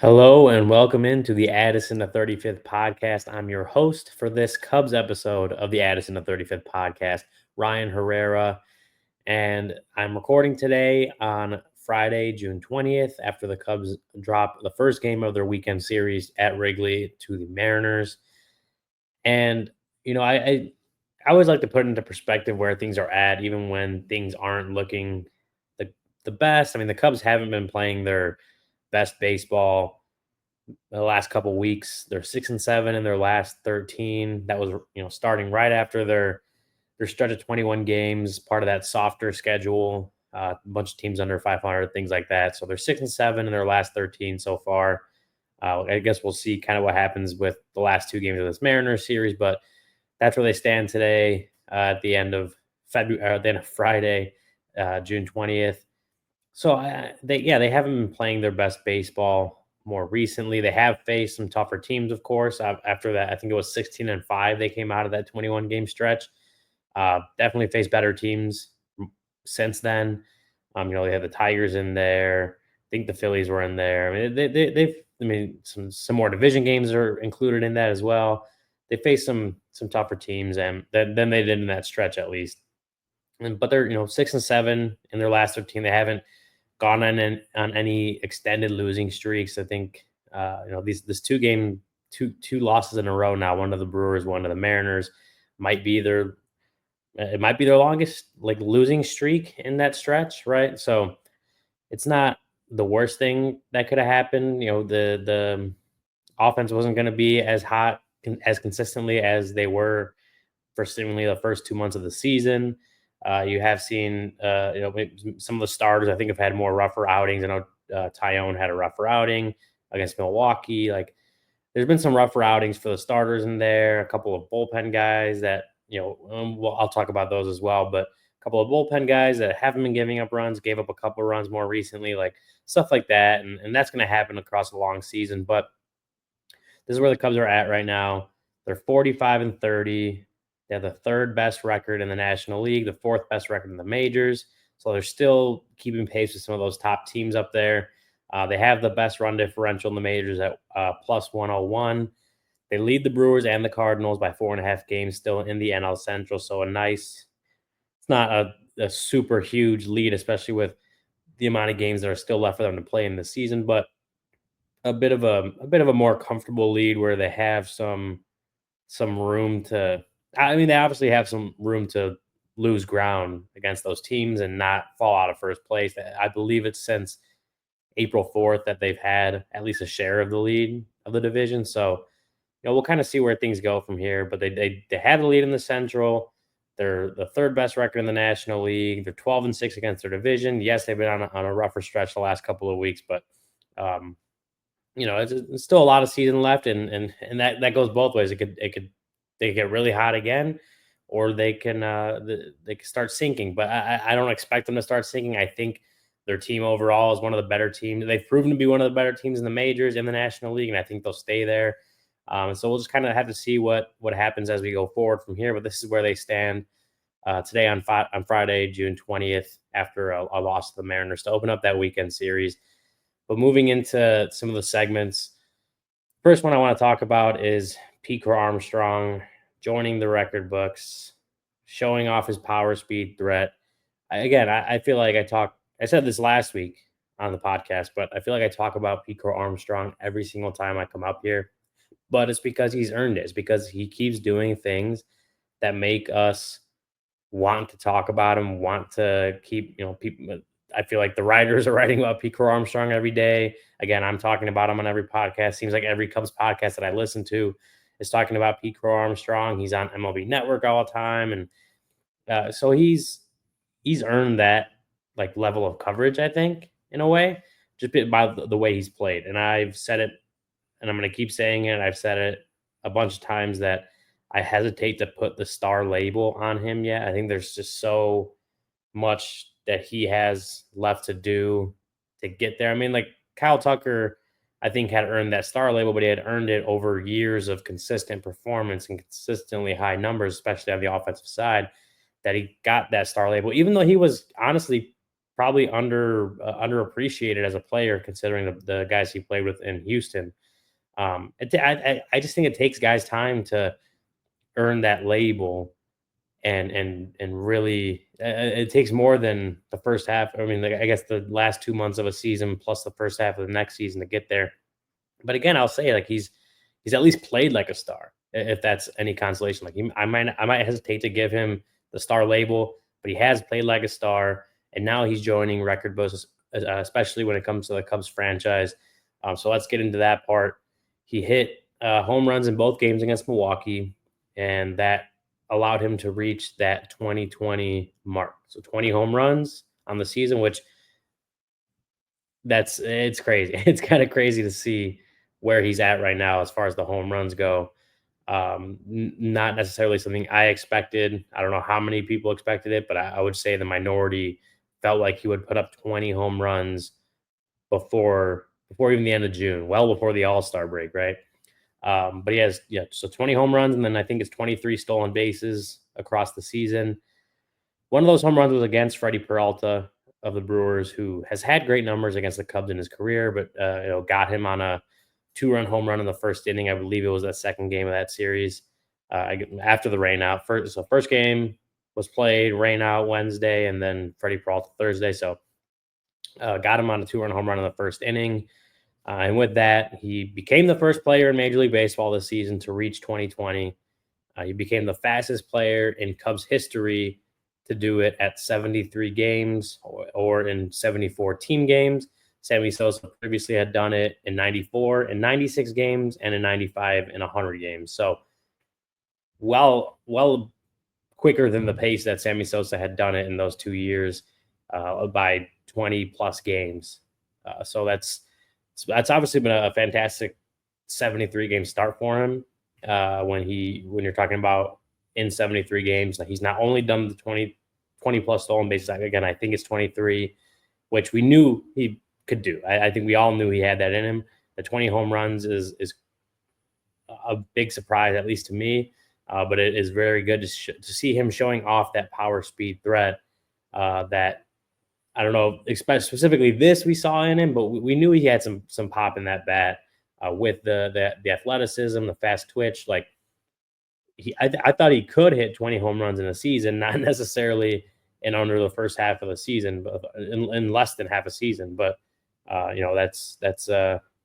Hello and welcome into the Addison to 35th podcast. I'm your host for this Cubs episode of the Addison to 35th podcast, Ryan Herrera, and I'm recording today on Friday, June 20th, after the Cubs drop the first game of their weekend series at Wrigley to the Mariners. And I always like to put into perspective where things are at, even when things aren't looking the the best. I mean, the Cubs haven't been playing their best baseball the last couple weeks. They're 6-7 in their last 13. That was starting right after their stretch of 21 games, part of that softer schedule. A bunch of teams under 500, things like that. So they're 6-7 in their last 13 so far. I guess we'll see kind of what happens with the last two games of this Mariners series, but that's where they stand today at the end of February, at the end of Friday, June 20th. So they haven't been playing their best baseball more recently. They have faced some tougher teams, of course. After that, I think it was 16-5. They came out of that 21 game stretch. Definitely faced better teams since then. They had the Tigers in there. I think the Phillies were in there. I mean, they've. I mean, some more division games are included in that as well. They faced some tougher teams, and than they did in that stretch at least. But they're 6-7 in their last 13. They haven't gone on any extended losing streaks. I think this two losses in a row now. One to the Brewers, one to the Mariners, might be their it might be their longest like losing streak in that stretch, right? So it's not the worst thing that could have happened. The offense wasn't going to be as hot as consistently as they were for seemingly the first 2 months of the season. You have seen, some of the starters I think have had more rougher outings. I know Tyone had a rougher outing against Milwaukee. Like, there's been some rougher outings for the starters in there. A couple of bullpen guys that well, I'll talk about those as well. But a couple of bullpen guys that haven't been giving up runs, gave up a couple of runs more recently, like stuff like that. And that's going to happen across a long season. But this is where the Cubs are at right now. They're 45-30. They have the third best record in the National League, the fourth best record in the majors. So they're still keeping pace with some of those top teams up there. They have the best run differential in the majors at plus 101. They lead the Brewers and the Cardinals by 4.5 games still in the NL Central. So it's not a super huge lead, especially with the amount of games that are still left for them to play in the season, but a bit of a more comfortable lead where they have some room to. I mean, they obviously have some room to lose ground against those teams and not fall out of first place. I believe it's since April 4th that they've had at least a share of the lead of the division. So, we'll kind of see where things go from here. But they had the lead in the Central. They're the third best record in the National League. They're 12-6 against their division. Yes, they've been on a rougher stretch the last couple of weeks, but um, it's still a lot of season left, and that goes both ways. They could get really hot again, or they can start sinking. But I don't expect them to start sinking. I think their team overall is one of the better teams. They've proven to be one of the better teams in the majors in the National League, and I think they'll stay there. So we'll just kind of have to see what happens as we go forward from here. But this is where they stand today on Friday, June 20th, after a loss to the Mariners to open up that weekend series. But moving into some of the segments, first one I want to talk about is Crow-Armstrong joining the record books, showing off his power speed threat. I feel like I said this last week on the podcast, but I feel like I talk about Crow-Armstrong every single time I come up here. But it's because he's earned it. It's because he keeps doing things that make us want to talk about him, want to keep, people. I feel like the writers are writing about Pete Crow-Armstrong every day. Again, I'm talking about him on every podcast. Seems like every Cubs podcast that I listen to is talking about Pete Crow-Armstrong. He's on MLB Network all the time, and so he's earned that like level of coverage. I think in a way, just by the way he's played. And I've said it, and I'm going to keep saying it. I've said it a bunch of times that I hesitate to put the star label on him yet. I think there's just so much that he has left to do to get there. I mean, like Kyle Tucker, I think had earned that star label, but he had earned it over years of consistent performance and consistently high numbers, especially on the offensive side, that he got that star label, even though he was honestly probably underappreciated as a player considering the guys he played with in Houston. I just think it takes guys time to earn that label and really it takes more than the first half. I mean, like, I guess the last 2 months of a season plus the first half of the next season to get there. But again, I'll say like he's at least played like a star, if that's any consolation. Like I might hesitate to give him the star label, but he has played like a star, and now he's joining record books, especially when it comes to the Cubs franchise. So let's get into that part. He hit home runs in both games against Milwaukee, and that allowed him to reach that 2020 mark. So 20 home runs on the season, which it's crazy. It's kind of crazy to see where he's at right now as far as the home runs go. Not necessarily something I expected. I don't know how many people expected it, but I would say the minority felt like he would put up 20 home runs before even the end of June, well before the All Star break, right? But he has, yeah, so 20 home runs, and then I think it's 23 stolen bases across the season. One of those home runs was against Freddie Peralta of the Brewers, who has had great numbers against the Cubs in his career, but got him on a 2-run home run in the first inning. I believe it was that second game of that series. After the rain out, first game was played, rain out Wednesday, and then Freddie Peralta Thursday. So got him on a 2-run home run in the first inning. And with that, he became the first player in Major League Baseball this season to reach 2020. He became the fastest player in Cubs history to do it at 73 games or in 74 team games. Sammy Sosa previously had done it in 94, in 96 games, and in 95 in 100 games. So well quicker than the pace that Sammy Sosa had done it in those 2 years by 20 plus games. So that's obviously been a fantastic 73 game start for him. When you're talking about in 73 games, like he's not only done the 20 plus stolen bases. Again, I think it's 23, which we knew he could do. I think we all knew he had that in him. The 20 home runs is a big surprise, at least to me. But it is very good to see him showing off that power speed threat that I don't know, specifically this we saw in him, but we knew he had some pop in that bat with the athleticism, the fast twitch. Like I thought he could hit 20 home runs in a season, not necessarily in under the first half of the season, but in less than half a season. But that's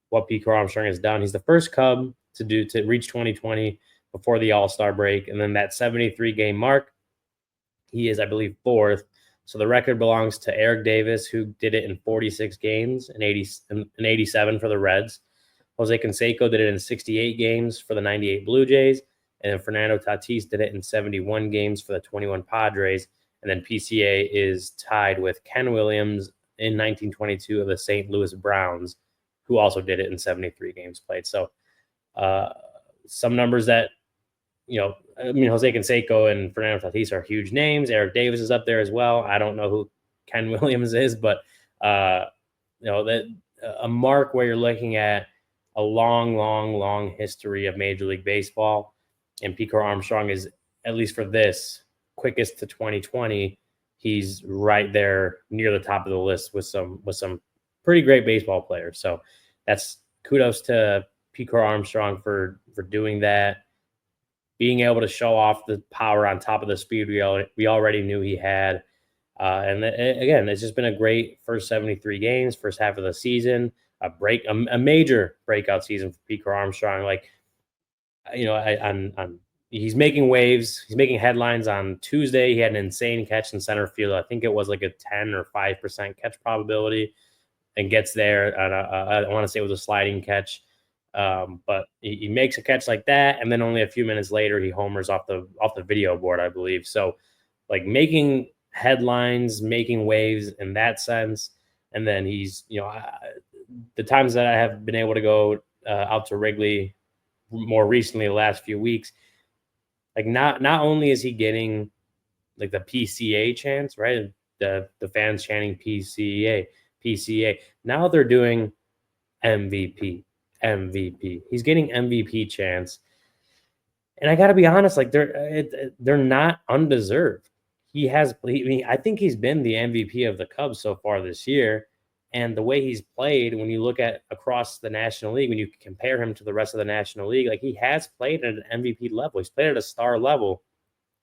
what Pete Crow-Armstrong has done. He's the first Cub to reach 2020 before the All-Star break, and then that 73 game mark, he is, I believe, fourth. So the record belongs to Eric Davis, who did it in 46 games and 87 for the Reds. Jose Canseco did it in 68 games for the 98 Blue Jays. And then Fernando Tatis did it in 71 games for the 21 Padres. And then PCA is tied with Ken Williams in 1922 of the St. Louis Browns, who also did it in 73 games played. So some numbers that, Jose Canseco and Fernando Tatis are huge names. Eric Davis is up there as well. I don't know who Ken Williams is, but that a mark where you're looking at a long history of Major League Baseball, and Pete Crow-Armstrong is, at least for this, quickest to 2020. He's right there near the top of the list with some pretty great baseball players. So that's kudos to Pete Crow-Armstrong for doing that. Being able to show off the power on top of the speed we already knew he had. And again, it's just been a great first 73 games, first half of the season, a major breakout season for Pete Crow-Armstrong. Like, he's making waves. He's making headlines. On Tuesday, he had an insane catch in center field. I think it was like a 10 or 5% catch probability, and gets there. I want to say it was a sliding catch. But he makes a catch like that, and then only a few minutes later, he homers off the video board, I believe. So, like, making headlines, making waves in that sense. And then he's, the times that I have been able to go out to Wrigley more recently, the last few weeks, like not only is he getting like the PCA chants, right? The fans chanting PCA. Now they're doing MVP. He's getting MVP chants, and I got to be honest, like they're not undeserved. I think he's been the MVP of the Cubs so far this year. And the way he's played, when you look at across the National League, when you compare him to the rest of the National League, like he has played at an MVP level. He's played at a star level.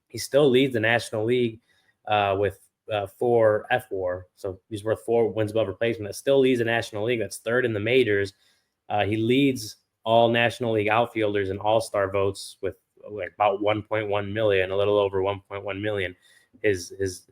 He still leads the National League with 4 F4. So he's worth 4 wins above replacement. That still leads the National League. That's third in the majors. He leads all National League outfielders and all-star votes with like about 1.1 million, a little over 1.1 million. His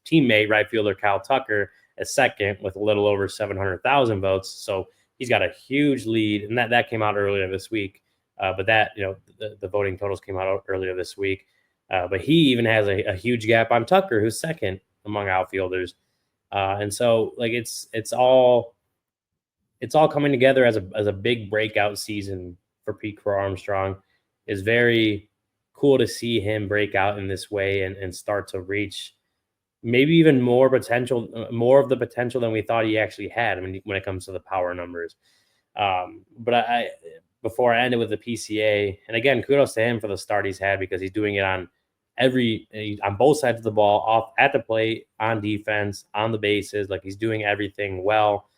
teammate, right fielder Kyle Tucker, is second with a little over 700,000 votes. So he's got a huge lead, and that came out earlier this week. But that, the voting totals came out earlier this week. But he even has a huge gap on Tucker, who's second among outfielders. And so like it's all coming together as a big breakout season for Pete Crow-Armstrong. It's very cool to see him break out in this way and start to reach maybe even more of the potential than we thought he actually had. I mean, when it comes to the power numbers. But I before I ended with the PCA, and again, kudos to him for the start he's had, because he's doing it on both sides of the ball, off at the plate, on defense, on the bases. Like, he's doing everything well.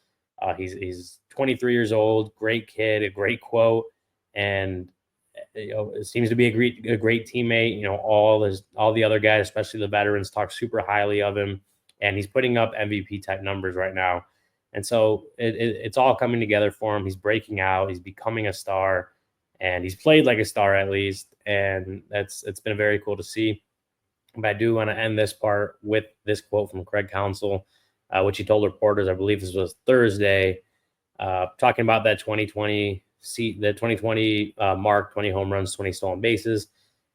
He's 23 years old, great kid, a great quote, and it seems to be a great teammate. All the other guys, especially the veterans, talk super highly of him, and he's putting up MVP type numbers right now. And so it's all coming together for him. He's breaking out. He's becoming a star, and he's played like a star at least. And it's been very cool to see. But I do want to end this part with this quote from Craig Counsell, which he told reporters, I believe this was Thursday, talking about that 2020 mark, 20 home runs, 20 stolen bases.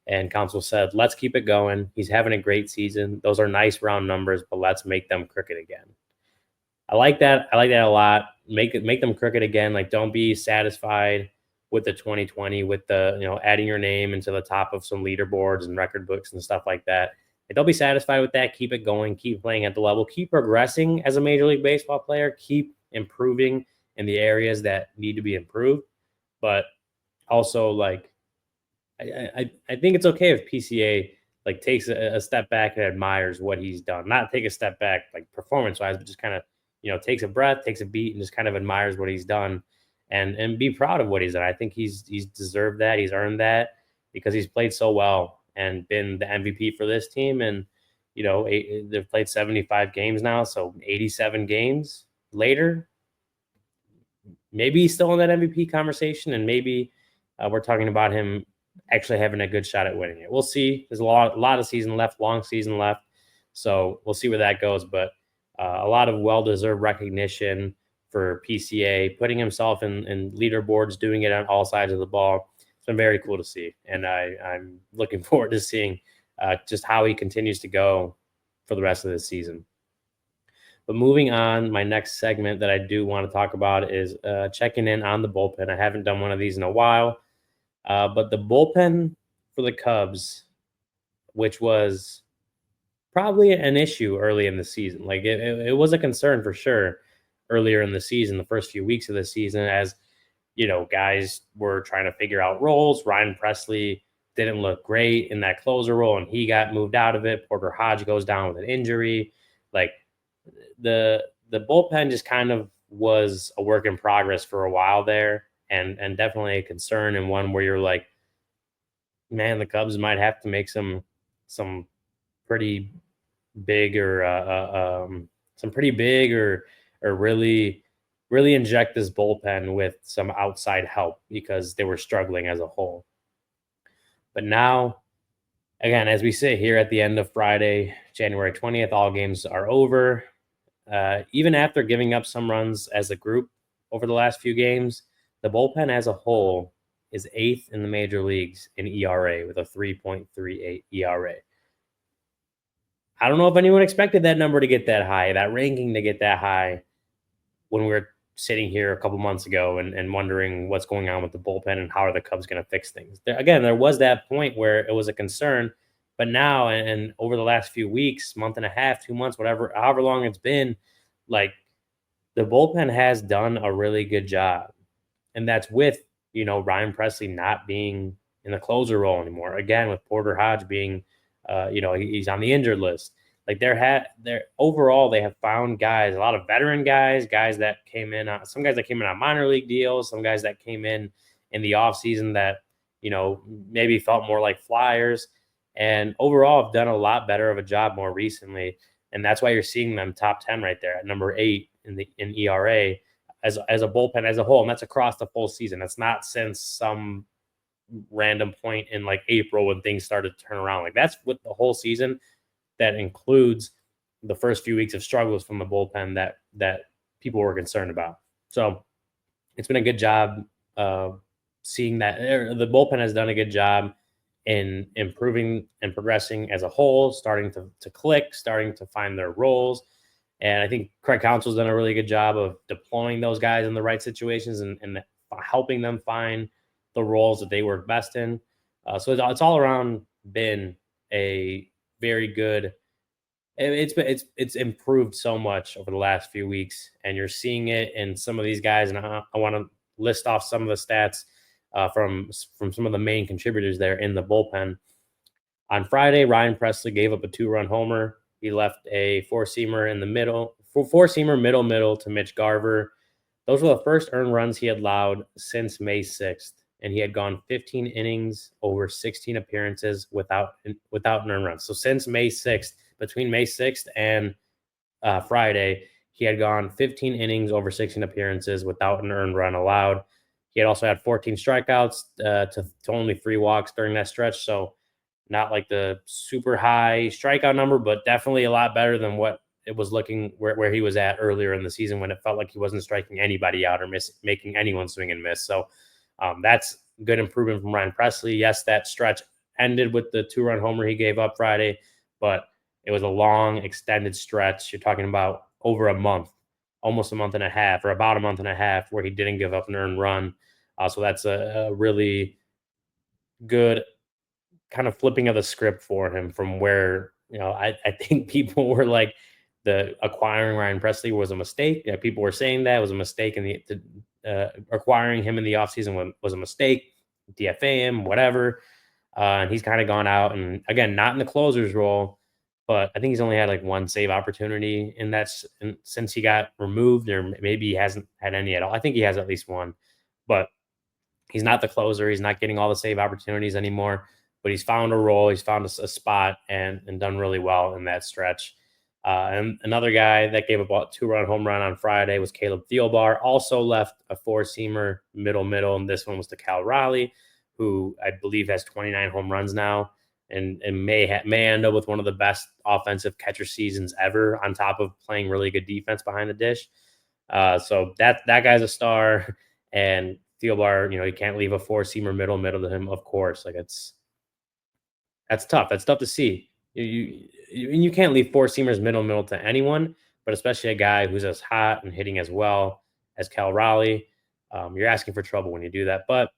And Counsell said, "Let's keep it going. He's having a great season. Those are nice round numbers, but let's make them crooked again." I like that. I like that a lot. Make them crooked again. Like, don't be satisfied with the 2020, with the, adding your name into the top of some leaderboards and record books and stuff like that. And don't be satisfied with that. Keep it going. Keep playing at the level. Keep progressing as a Major League Baseball player. Keep improving in the areas that need to be improved. But also, like, I think it's okay if PCA like takes a step back and admires what he's done. Not take a step back like performance wise, but just kind of takes a breath, takes a beat, and just kind of admires what he's done, and be proud of what he's done. I think he's deserved that. He's earned that because he's played so well and been the MVP for this team. And they've played 75 games now, so 87 games later, maybe he's still in that MVP conversation, and maybe we're talking about him actually having a good shot at winning it. We'll see. There's a lot of season left, long season left, so we'll see where that goes. But a lot of well-deserved recognition for PCA, putting himself in leaderboards, doing it on all sides of the ball. It's been very cool to see, and I'm looking forward to seeing just how he continues to go for the rest of this season. But moving on, my next segment that I do want to talk about is checking in on the bullpen. I haven't done one of these in a while, but the bullpen for the Cubs, which was probably an issue early in the season. Like, it was a concern for sure earlier in the season, the first few weeks of the season, as guys were trying to figure out roles. Ryan Presley didn't look great in that closer role, and he got moved out of it. Porter Hodge goes down with an injury. Like, the bullpen just kind of was a work in progress for a while there, and definitely a concern, and one where you're like, man, the Cubs might have to make some pretty big or really inject this bullpen with some outside help, because they were struggling as a whole. But now, again, as we sit here at the end of Friday, January 20th, all games are over. Even after giving up some runs as a group over the last few games, the bullpen as a whole is 8th in the major leagues in ERA with a 3.38 ERA. I don't know if anyone expected that number to get that high, that ranking to get that high, when we were sitting here a couple months ago and wondering what's going on with the bullpen and how are the Cubs going to fix things. There was that point where it was a concern, but now and over the last few weeks, month and a half, 2 months, however long it's been, like, the bullpen has done a really good job. And that's with, Ryan Presley not being in the closer role anymore. Again, with Porter Hodge being, he's on the injured list. Like they're overall they have found guys, a lot of veteran guys, guys that came in, some guys that came in on minor league deals, some guys that came in the offseason that maybe felt more like flyers, and overall have done a lot better of a job more recently, and that's why you're seeing them top 10 right there at number 8 in ERA as a bullpen as a whole, and that's across the full season. That's not since some random point in like April when things started to turn around. Like that's with the whole season. That includes the first few weeks of struggles from the bullpen that people were concerned about. So it's been a good job seeing that the bullpen has done a good job in improving and progressing as a whole, starting to click, starting to find their roles. And I think Craig Counsell's done a really good job of deploying those guys in the right situations and helping them find the roles that they work best in. So it's all around been a very good. It's improved so much over the last few weeks, and you're seeing it in some of these guys. And I want to list off some of the stats from some of the main contributors there in the bullpen. On Friday, Ryan Presley gave up a 2-run homer. He left a four-seamer in the middle, four-seamer middle to Mitch Garver. Those were the first earned runs he had allowed since May 6th, and he had gone 15 innings over 16 appearances without an earned run. So since May 6th, between May 6th and Friday, he had gone 15 innings over 16 appearances without an earned run allowed. He had also had 14 strikeouts to only 3 walks during that stretch. So not like the super high strikeout number, but definitely a lot better than what it was looking where he was at earlier in the season when it felt like he wasn't striking anybody out or making anyone swing and miss. So that's good improvement from Ryan Presley. Yes, that stretch ended with the 2-run homer he gave up Friday, but it was a long, extended stretch. You're talking about over a month, almost a month and a half, or about a month and a half, where he didn't give up an earned run. So that's a really good kind of flipping of the script for him from where, I think people were like, the acquiring Ryan Presley was a mistake. Yeah, people were saying that it was a mistake, and acquiring him in the offseason was a mistake. DFA him, whatever. And he's kind of gone out, and again, not in the closer's role, but I think he's only had like one save opportunity since he got removed, or maybe he hasn't had any at all. I think he has at least one, but he's not the closer. He's not getting all the save opportunities anymore, but he's found a role. He's found a spot and done really well in that stretch. And another guy that gave up a 2-run home run on Friday was Caleb Thielbar. Also left a 4-seamer middle, and this one was to Cal Raleigh, who I believe has 29 home runs now, and may end up with one of the best offensive catcher seasons ever, on top of playing really good defense behind the dish. So that guy's a star, and Thielbar, you can't leave a 4-seamer middle to him, of course. Like that's tough. That's tough to see. You can't leave 4-seamers middle to anyone, but especially a guy who's as hot and hitting as well as Cal Raleigh. You're asking for trouble when you do that. But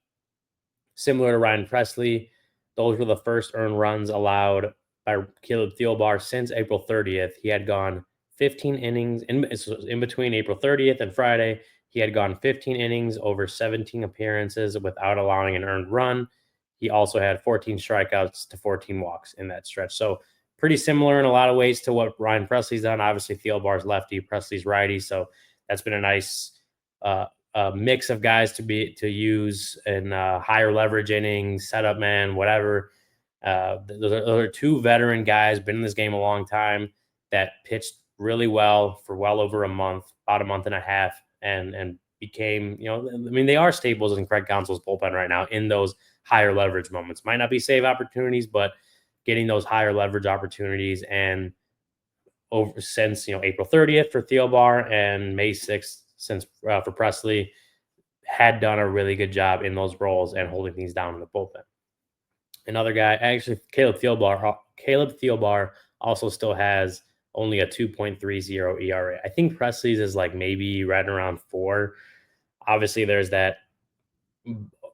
similar to Ryan Presley, those were the first earned runs allowed by Caleb Thielbar since April 30th. He had gone 15 innings in between April 30th and Friday. He had gone 15 innings over 17 appearances without allowing an earned run. He also had 14 strikeouts to 14 walks in that stretch. So pretty similar in a lot of ways to what Ryan Presley's done. Obviously, Thielbar's lefty, Presley's righty. So that's been a nice mix of guys to use in higher leverage innings, setup man, whatever. Those are 2 veteran guys, been in this game a long time, that pitched really well for well over a month, about a month and a half, and became, they are staples in Craig Counsell's bullpen right now in those higher leverage moments. Might not be save opportunities, but getting those higher leverage opportunities. And over since April 30th for Thielbar and May 6th since for Presley, had done a really good job in those roles and holding things down in the bullpen. Another guy, actually, Caleb Thielbar also still has only a 2.30 ERA. I think Presley's is like maybe right around 4. Obviously, there's that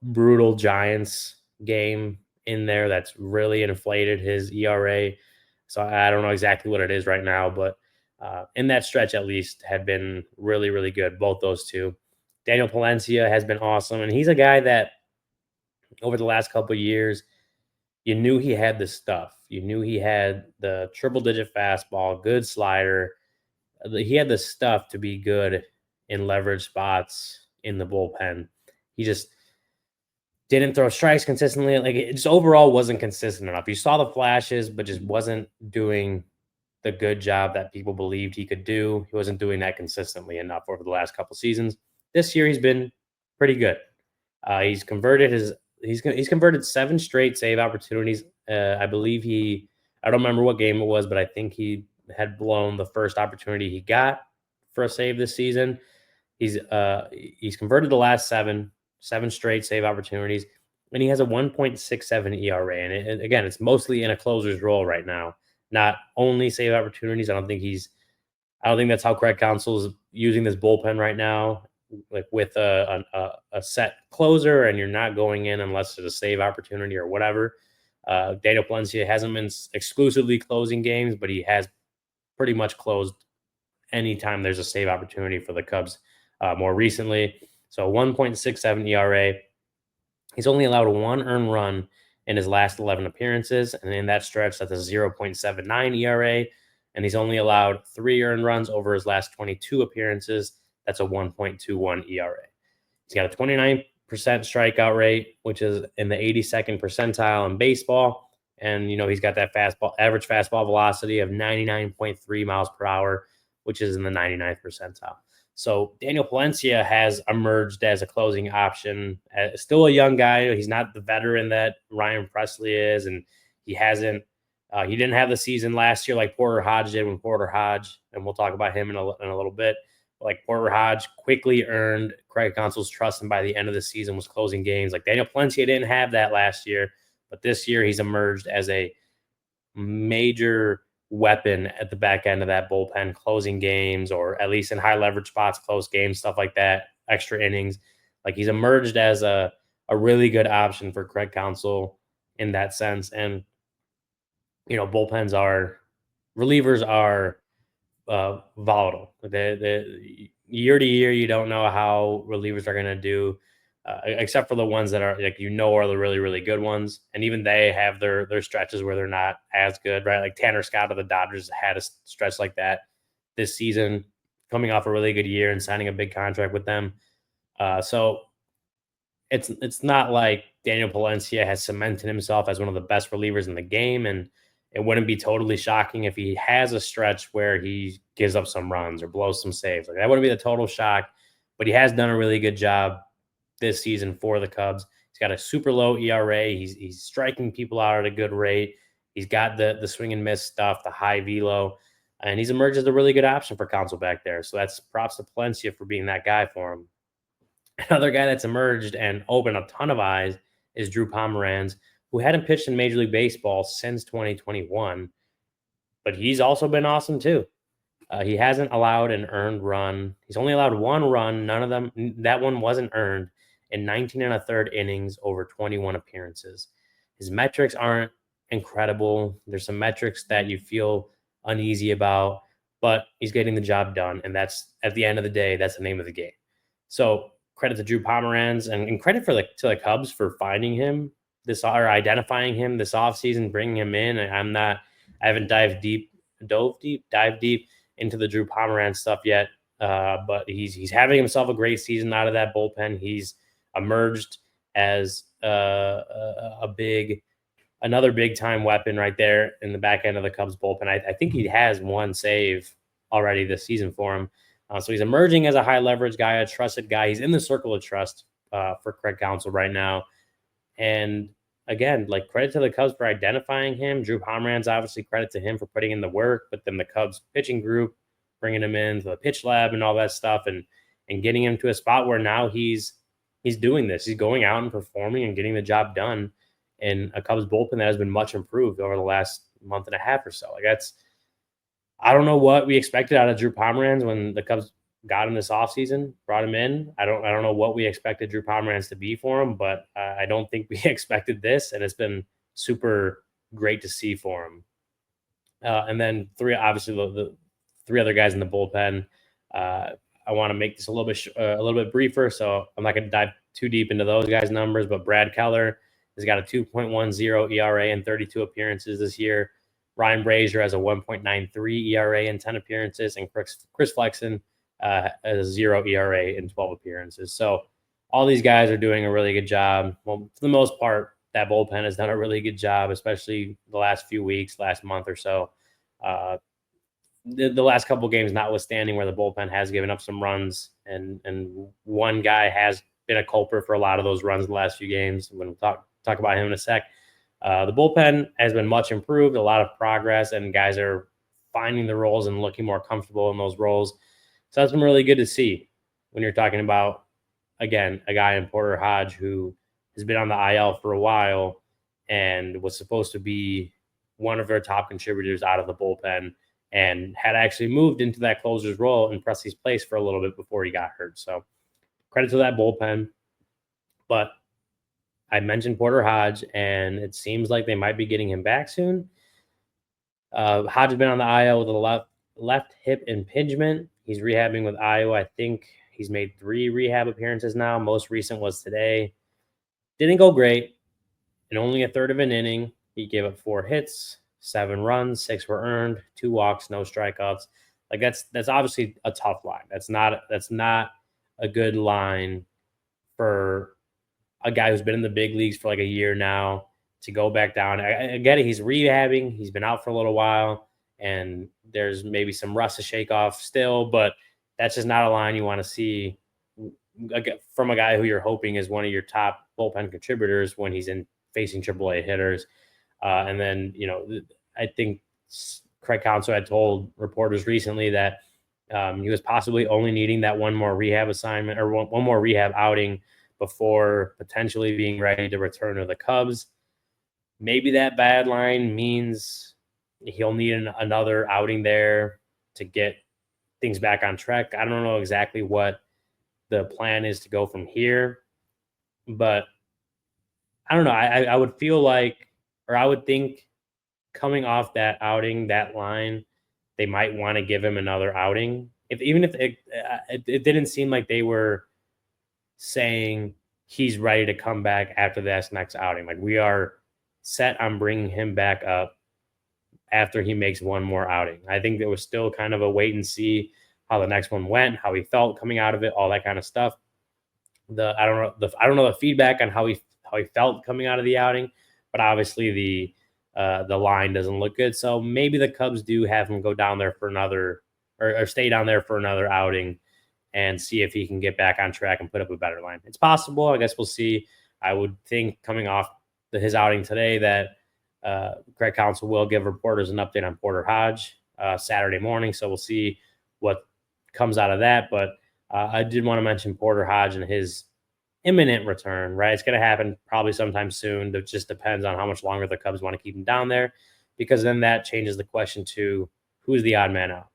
brutal Giants game in there that's really inflated his ERA. So I don't know exactly what it is right now, but in that stretch at least had been really, really good, both those two. Daniel Palencia has been awesome, and he's a guy that over the last couple of years, you knew he had the stuff. You knew he had the triple-digit fastball, good slider. He had the stuff to be good in leverage spots in the bullpen. He just didn't throw strikes consistently. Like, it just overall wasn't consistent enough. You saw the flashes, but just wasn't doing the good job that people believed he could do. He wasn't doing that consistently enough over the last couple seasons. This year, he's been pretty good. He's converted his he's converted 7 straight save opportunities. I believe I don't remember what game it was, but I think he had blown the first opportunity he got for a save this season. He's converted the last 7 straight save opportunities, and he has a 1.67 ERA. And again, it's mostly in a closer's role right now, not only save opportunities. I don't think that's how Craig Counsell is using this bullpen right now, like with a set closer, and you're not going in unless it's a save opportunity or whatever. Daniel Palencia hasn't been exclusively closing games, but he has pretty much closed anytime there's a save opportunity for the Cubs more recently. So 1.67 ERA. He's only allowed 1 earned run in his last 11 appearances, and in that stretch, that's a 0.79 ERA. And he's only allowed 3 earned runs over his last 22 appearances. That's a 1.21 ERA. He's got a 29% strikeout rate, which is in the 82nd percentile in baseball. And, he's got that average fastball velocity of 99.3 miles per hour, which is in the 99th percentile. So Daniel Palencia has emerged as a closing option. Still a young guy. He's not the veteran that Ryan Presley is, and he didn't have the season last year like Porter Hodge did when Porter Hodge, and we'll talk about him in a little bit. Like Porter Hodge quickly earned Craig Counsell's trust, and by the end of the season was closing games. Like Daniel Palencia didn't have that last year, but this year he's emerged as a major weapon at the back end of that bullpen, closing games, or at least in high leverage spots, close games, stuff like that, extra innings. Like he's emerged as a really good option for Craig Counsell in that sense. And, relievers are volatile. The year to year, you don't know how relievers are going to do, except for the ones that are are the really, really good ones. And even they have their stretches where they're not as good, right? Like Tanner Scott of the Dodgers had a stretch like that this season, coming off a really good year and signing a big contract with them. So it's not like Daniel Palencia has cemented himself as one of the best relievers in the game, and it wouldn't be totally shocking if he has a stretch where he gives up some runs or blows some saves. Like that wouldn't be the total shock, but he has done a really good job this season for the Cubs. He's got a super low ERA. He's striking people out at a good rate. He's got the swing and miss stuff, the high velo, and he's emerged as a really good option for Counsell back there. So that's props to Palencia for being that guy for him. Another guy that's emerged and opened a ton of eyes is Drew Pomeranz, who hadn't pitched in Major League Baseball since 2021, but he's also been awesome too. He hasn't allowed an earned run. He's only allowed 1 run. None of them, that one wasn't earned, in 19 1/3 innings over 21 appearances. His metrics aren't incredible. There's some metrics that you feel uneasy about, but he's getting the job done. And that's, at the end of the day, that's the name of the game. So credit to Drew Pomeranz, and credit to the Cubs for finding him identifying him this offseason, bringing him in. I haven't dived deep into the Drew Pomeranz stuff yet, but he's having himself a great season out of that bullpen. He's emerged as another big time weapon right there in the back end of the Cubs bullpen. I think he has 1 save already this season for him. So he's emerging as a high leverage guy, a trusted guy. He's in the circle of trust for Craig Counsell right now. And again, like, credit to the Cubs for identifying him. Drew Pomeranz, obviously credit to him for putting in the work, but then the Cubs pitching group bringing him into the pitch lab and all that stuff, and getting him to a spot where now he's doing this. He's going out and performing and getting the job done in a Cubs bullpen that has been much improved over the last month and a half or so. I don't know what we expected out of Drew Pomeranz when the Cubs got him this offseason, brought him in. I don't know what we expected Drew Pomeranz to be for him, but I don't think we expected this, and it's been super great to see for him. And then the 3 other guys in the bullpen. I want to make this a little bit briefer, so I'm not going to dive too deep into those guys' numbers. But Brad Keller has got a 2.10 ERA in 32 appearances this year. Ryan Brazier has a 1.93 ERA in 10 appearances, and Chris Flexen has a 0 ERA in 12 appearances. So all these guys are doing a really good job. Well, for the most part, that bullpen has done a really good job, especially the last few weeks, last month or so. The last couple of games notwithstanding, where the bullpen has given up some runs, and one guy has been a culprit for a lot of those runs in the last few games. We'll talk about him in a sec. The bullpen has been much improved, a lot of progress, and guys are finding the roles and looking more comfortable in those roles. So that's been really good to see when you're talking about, again, a guy in Porter Hodge who has been on the IL for a while and was supposed to be one of their top contributors out of the bullpen, and had actually moved into that closer's role in Presley's place for a little bit before he got hurt. So credit to that bullpen. But I mentioned Porter Hodge, and it seems like they might be getting him back soon. Hodge has been on the IL with a left hip impingement. He's rehabbing with Iowa. I think he's made 3 rehab appearances now. Most recent was today. Didn't go great. In only a third of an inning, he gave up 4 hits, 7 runs, 6 were earned, 2 walks, no strikeouts. Like that's obviously a tough line. That's not a good line for a guy who's been in the big leagues for like a year now to go back down. I get it. He's rehabbing. He's been out for a little while, and there's maybe some rust to shake off still, but that's just not a line you want to see from a guy who you're hoping is one of your top bullpen contributors when he's in facing AAA hitters. And then, I think Craig Counsell had told reporters recently that he was possibly only needing that one more rehab assignment or one more rehab outing before potentially being ready to return to the Cubs. Maybe that bad line means he'll need another outing there to get things back on track. I don't know exactly what the plan is to go from here, but I don't know. I would feel like, or I would think coming off that outing, that line, they might want to give him another outing. Even if it didn't seem like they were saying he's ready to come back after this next outing. Like, we are set on bringing him back up after he makes one more outing. I think there was still kind of a wait and see how the next one went, how he felt coming out of it, all that kind of stuff. I don't know the feedback on how he felt coming out of the outing, but obviously the line doesn't look good. So maybe the Cubs do have him go down there for another or stay down there for another outing and see if he can get back on track and put up a better line. It's possible. I guess we'll see. I would think coming off his outing today that Craig Counsell will give reporters an update on Porter Hodge Saturday morning. So we'll see what comes out of that. But I did want to mention Porter Hodge and his imminent return, right? It's going to happen probably sometime soon. It just depends on how much longer the Cubs want to keep him down there, because then that changes the question to who's the odd man out.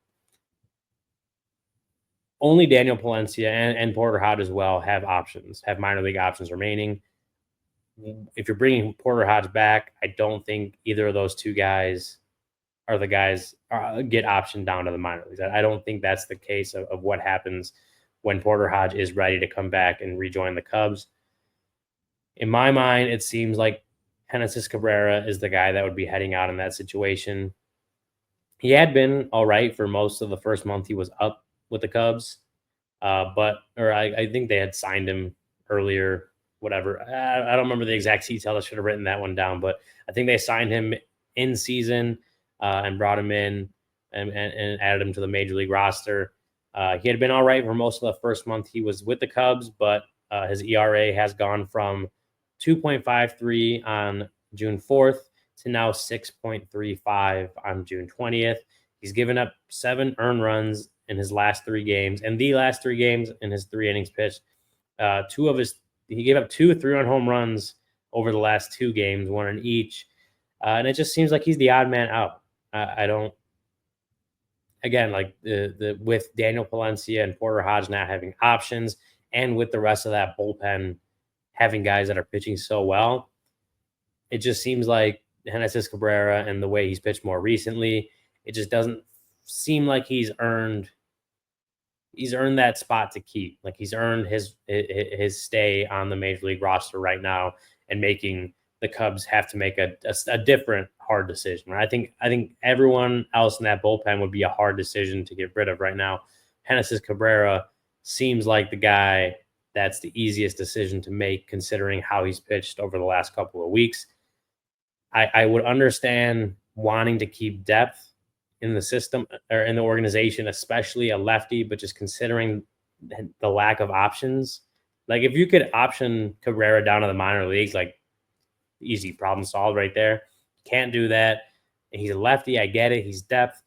Only Daniel Palencia and Porter Hodge as well have minor league options remaining. If you're bringing Porter Hodge back, I don't think either of those two guys are the guys get optioned down to the minor leagues. I don't think that's the case of what happens when Porter Hodge is ready to come back and rejoin the Cubs. In my mind, it seems like Genesis Cabrera is the guy that would be heading out in that situation. He had been all right for most of the first month he was up with the Cubs, I think they had signed him earlier, whatever. I don't remember the exact detail. I should have written that one down, but I think they signed him in season and brought him in and added him to the major league roster. He had been all right for most of the first month he was with the Cubs, but his ERA has gone from 2.53 on June 4th to now 6.35 on June 20th. He's given up 7 earned runs in his last 3 games, and the last 3 games in his 3 innings pitched. He gave up 2 3-run home runs over the last 2 games, 1 in each. And it just seems like he's the odd man out. I don't. Again, like with Daniel Palencia and Porter Hodge not having options, and with the rest of that bullpen having guys that are pitching so well, it just seems like Genesis Cabrera and the way he's pitched more recently, it just doesn't seem like he's earned that spot to keep. Like, he's earned his stay on the major league roster right now and making the Cubs have to make a different hard decision. Right? I think everyone else in that bullpen would be a hard decision to get rid of right now. Genesis Cabrera seems like the guy that's the easiest decision to make, considering how he's pitched over the last couple of weeks. I would understand wanting to keep depth in the system or in the organization, especially a lefty, but just considering the lack of options. Like if you could option Cabrera down to the minor leagues, like easy problem solved right there. Can't do that. He's a lefty. I get it. He's depth,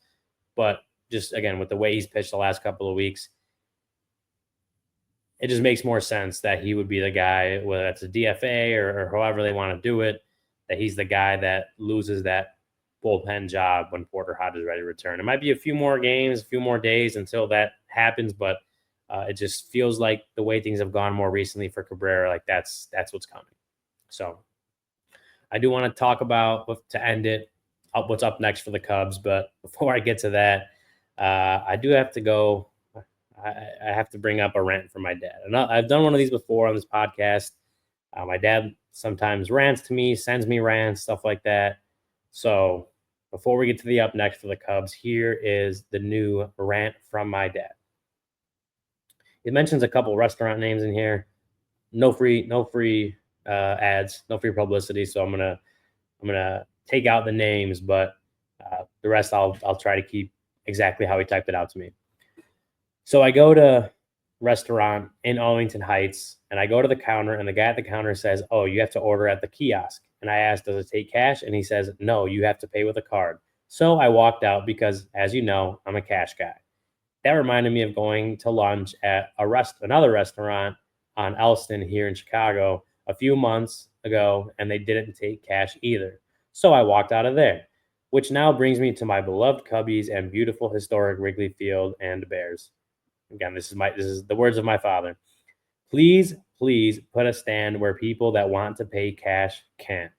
but just again, with the way he's pitched the last couple of weeks, it just makes more sense that he would be the guy, whether that's a DFA or however they want to do it, that he's the guy that loses that bullpen job when Porter Hot is ready to return. It might be a few more games, a few more days until that happens, but it just feels like the way things have gone more recently for Cabrera, like that's what's coming. So I do want to talk about, to end it, what's up next for the Cubs. But before I get to that, I do have to go. I have to bring up a rant from my dad. And I've done one of these before on this podcast. My dad sometimes rants to me, sends me rants, stuff like that. So before we get to the up next for the Cubs, here is the new rant from my dad. It mentions a couple restaurant names in here. No free ads, no free publicity. So I'm gonna take out the names, but the rest I'll try to keep exactly how he typed it out to me. So I go to restaurant in Arlington Heights, and I go to the counter, and the guy at the counter says, "Oh, you have to order at the kiosk." And I asked, "Does it take cash?" And he says, "No, you have to pay with a card." So I walked out because, as you know, I'm a cash guy. That reminded me of going to lunch at another restaurant on Elston here in Chicago a few months ago, and they didn't take cash either. So I walked out of there, which now brings me to my beloved Cubbies and beautiful historic Wrigley Field and Bears. Again, this is the words of my father. Please put a stand where people that want to pay cash can.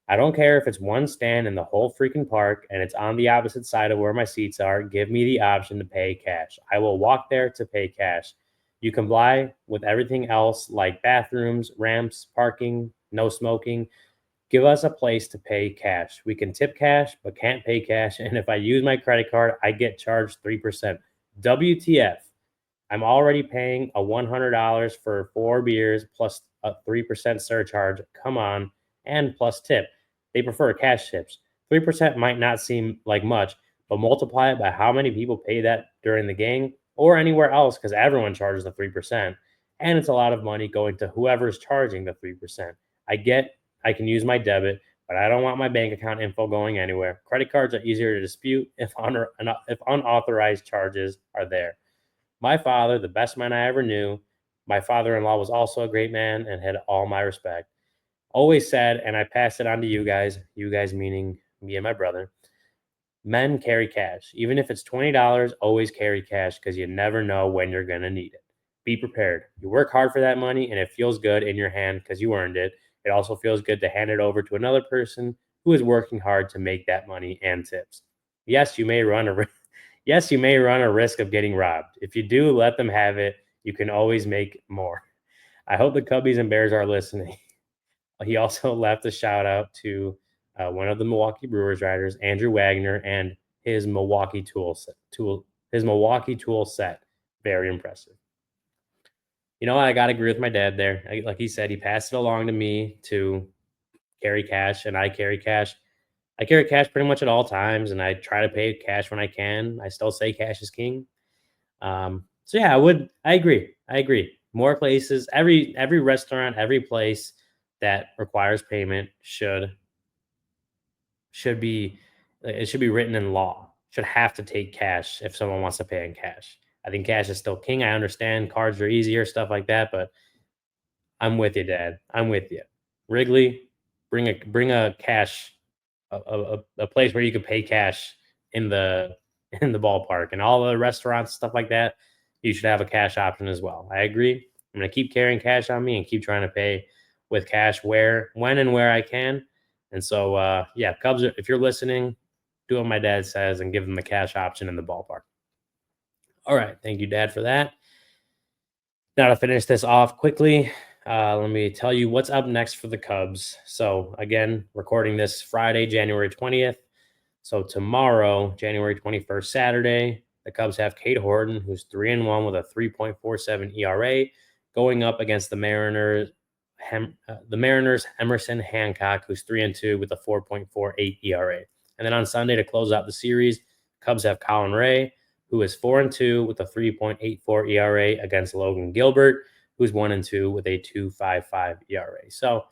I don't care if it's one stand in the whole freaking park and it's on the opposite side of where my seats are. Give me the option to pay cash. I will walk there to pay cash. You comply with everything else like bathrooms, ramps, parking, no smoking. Give us a place to pay cash. We can tip cash, but can't pay cash. And if I use my credit card, I get charged 3%. WTF. I'm already paying a $100 for 4 beers plus a 3% surcharge. Come on. And plus tip. They prefer cash tips. 3% might not seem like much, but multiply it by how many people pay that during the game or anywhere else, because everyone charges the 3%. And it's a lot of money going to whoever's charging the 3%. I get I can use my debit, but I don't want my bank account info going anywhere. Credit cards are easier to dispute if unauthorized charges are there. My father, the best man I ever knew, my father-in-law was also a great man and had all my respect. Always said, and I pass it on to you guys meaning me and my brother, men carry cash. Even if it's $20, always carry cash because you never know when you're going to need it. Be prepared. You work hard for that money and it feels good in your hand because you earned it. It also feels good to hand it over to another person who is working hard to make that money and tips. Yes, you may run a risk of getting robbed. If you do, let them have it. You can always make more. I hope the Cubbies and Bears are listening. He also left a shout out to one of the Milwaukee Brewers riders, Andrew Wagner, and his Milwaukee tool set. Very impressive. You know what? I got to agree with my dad there. Like he said, he passed it along to me to carry cash, and I carry cash. I carry cash pretty much at all times, and I try to pay cash when I can. I still say cash is king. So yeah, I agree. More places, every restaurant, every place that requires payment should be it should be written in law. Should have to take cash if someone wants to pay in cash. I think cash is still king. I understand cards are easier, stuff like that, but I'm with you, Dad. I'm with you. Wrigley, bring a cash a place where you could pay cash in the in the ballpark, and all the restaurants, stuff like that. You should have a cash option as well. I agree. I'm gonna keep carrying cash on me and keep trying to pay with cash when and where I can. And so, yeah, Cubs, if you're listening, do what my dad says and give them the cash option in the ballpark. All right. Thank you, Dad, for that. Now to finish this off quickly, Let me tell you what's up next for the Cubs. So, again, recording this Friday, January 20th. So, tomorrow, January 21st, Saturday, the Cubs have Cade Horton, who's 3-1 with a 3.47 ERA, going up against the Mariners Emerson Hancock, who's 3-2 with a 4.48 ERA. And then on Sunday to close out the series, Cubs have Colin Ray, who is 4-2 with a 3.84 ERA against Logan Gilbert, who's 1-2 with a 2.55 ERA. So,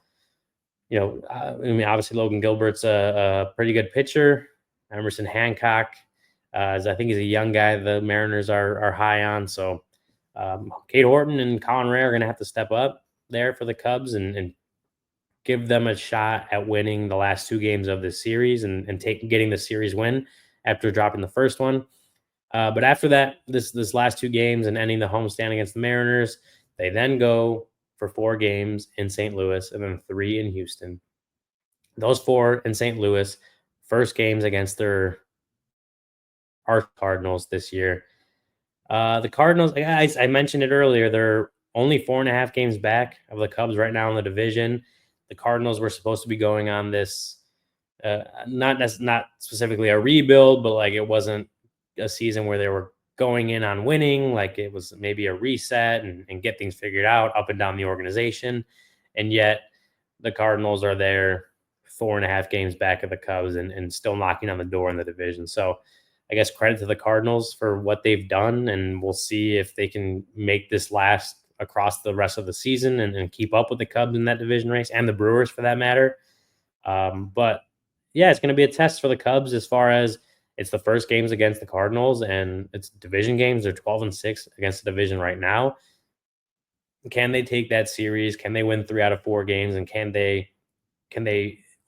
obviously Logan Gilbert's a pretty good pitcher. Emerson Hancock, I think he's a young guy the Mariners are high on. So, Cade Horton and Colin Ray are going to have to step up there for the Cubs and give them a shot at winning the last two games of this series and getting the series win after dropping the first one. But after that, this last two games and ending the homestand against the Mariners, they then go for 4 games in St. Louis and then 3 in Houston. Those 4 in St. Louis, first games against their arch Cardinals this year. The Cardinals, I mentioned it earlier, they're only 4.5 games back of the Cubs right now in the division. The Cardinals were supposed to be going on this, not specifically a rebuild, but like it wasn't a season where they were going in on winning. Like it was maybe a reset and get things figured out up and down the organization. And yet the Cardinals are there 4.5 games back of the Cubs and still knocking on the door in the division. So I guess credit to the Cardinals for what they've done, and we'll see if they can make this last across the rest of the season and keep up with the Cubs in that division race and the Brewers for that matter. But yeah, it's going to be a test for the Cubs as far as it's the first games against the Cardinals and it's division games. They're 12-6 against the division right now. Can they take that series? Can they win 3 out of 4 games? And can they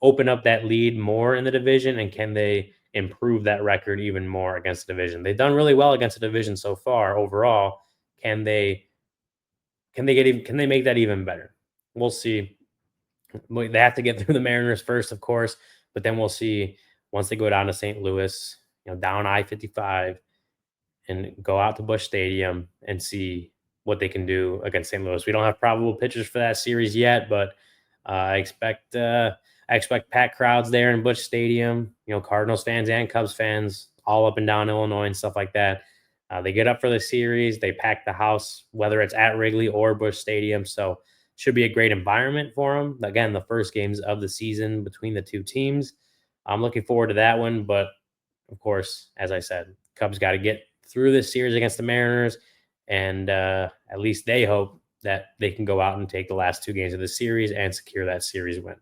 open up that lead more in the division? And can they improve that record even more against the division? They've done really well against the division so far overall. Can they make that even better? We'll see. They have to get through the Mariners first, of course, but then we'll see once they go down to St. Louis, down I-55 and go out to Busch Stadium and see what they can do against St. Louis. We don't have probable pitchers for that series yet, but I expect packed crowds there in Busch Stadium. Cardinals fans and Cubs fans all up and down Illinois and stuff like that. They get up for the series. They pack the house, whether it's at Wrigley or Busch Stadium. So should be a great environment for them. Again, the first games of the season between the two teams. I'm looking forward to that one. But of course, as I said, Cubs got to get through this series against the Mariners. And at least they hope that they can go out and take the last 2 games of the series and secure that series win.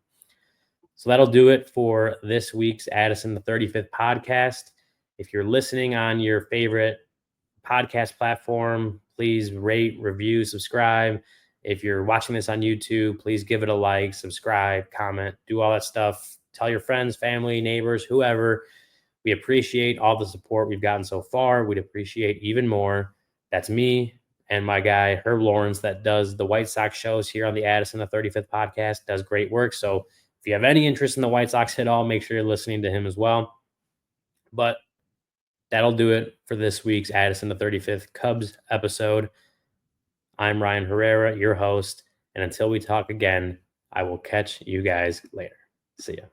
So that'll do it for this week's Addison the 35th podcast. If you're listening on your favorite podcast platform, please rate, review, subscribe. If you're watching this on YouTube, please give it a like, subscribe, comment, do all that stuff. Tell your friends, family, neighbors, whoever. We appreciate all the support we've gotten so far. We'd appreciate even more. That's me and my guy, Herb Lawrence, that does the White Sox shows here on the Addison the 35th podcast, does great work. So if you have any interest in the White Sox at all, make sure you're listening to him as well. But that'll do it for this week's Addison the 35th Cubs episode. I'm Ryan Herrera, your host. And until we talk again, I will catch you guys later. See ya.